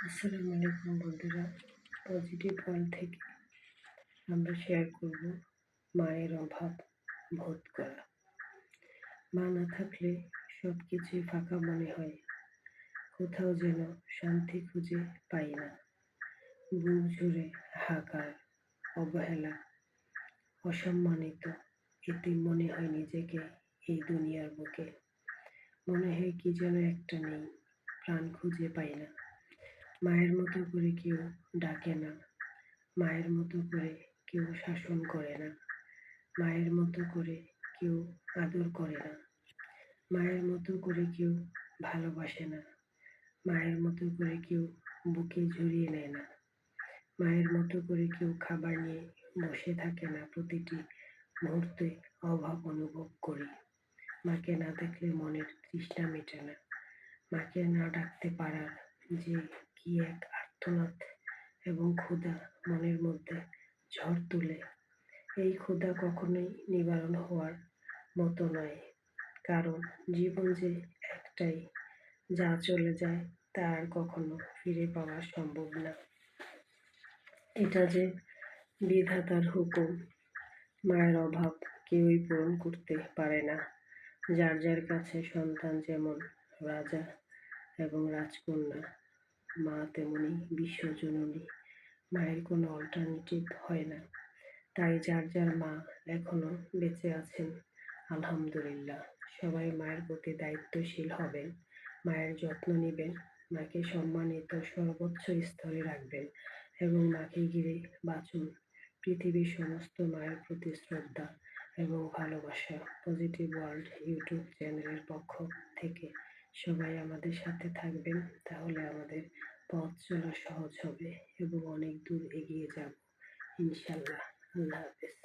আসসালামু আলাইকুম বন্ধুরা। পজিটিভ ওয়ার্ল্ড থেকে আমরা শেয়ার করব মায়ের অভাব বোধ করা। মা না থাকলে সব কিছুই ফাঁকা মনে হয়, কোথাও যেন শান্তি খুঁজে পাই না। বুক জুড়ে হাহাকার, অবহেলা, অসম্মানিত, এতে মনে হয় নিজেকে এই দুনিয়ার বুকে। মনে হয় কি যেন একটা নেই, প্রাণ খুঁজে পাই না। মায়ের মতো করে কেউ ডাকে না, মায়ের মতো করে কেউ শাসন করে না, মায়ের মতো করে কেউ আদর করে না, মায়ের মতো করে কেউ ভালোবাসে না, মায়ের মতো করে কেউ বুকে জড়িয়ে নেয় না, মায়ের মতো করে কেউ খাবার নিয়ে বসে থাকে না। প্রতিটি মুহূর্তে অভাব অনুভব করি। মাকে না দেখলে মনের তৃষ্ণা মেটে না। মাকে না ডাকতে পারার যে কি এক আর্তনাদ এবং ক্ষুধা মনের মধ্যে ঝড় তুলে। এই ক্ষুধা কখনোই নিবারণ হওয়ার মতো নয়, কারণ জীবন যে একটাই, যা চলে যায় তা আর কখনো ফিরে পাওয়া সম্ভব না। এটা যে বিধাতার হুকুম, মায়ের অভাব কেউই পূরণ করতে পারে না। যার যার কাছে সন্তান যেমন রাজা এবং রাজকন্যা, মা তেমনি বিশ্বজননী। মায়ের কোনো অল্টারনেটিভ হয় না। তাই যার যার মা এখনো বেঁচে আছেন, আলহামদুলিল্লাহ। সবাই মায়ের প্রতি দায়িত্বশীল হবেন, মায়ের যত্ন নেবেন, মাকে সম্মানিত সর্বোচ্চ স্তরে রাখবেন এবং মাকে ঘিরে বাঁচুন। পৃথিবীর সমস্ত মায়ের প্রতি শ্রদ্ধা এবং ভালোবাসা। পজিটিভ ওয়ার্ল্ড ইউটিউব চ্যানেলের পক্ষ থেকে সবাই আমাদের সাথে থাকবেন, তাহলে আমাদের পথ চলা সহজ হবে এবং অনেক দূর এগিয়ে যাব ইনশাল্লাহ। আল্লাহ হাফেজ।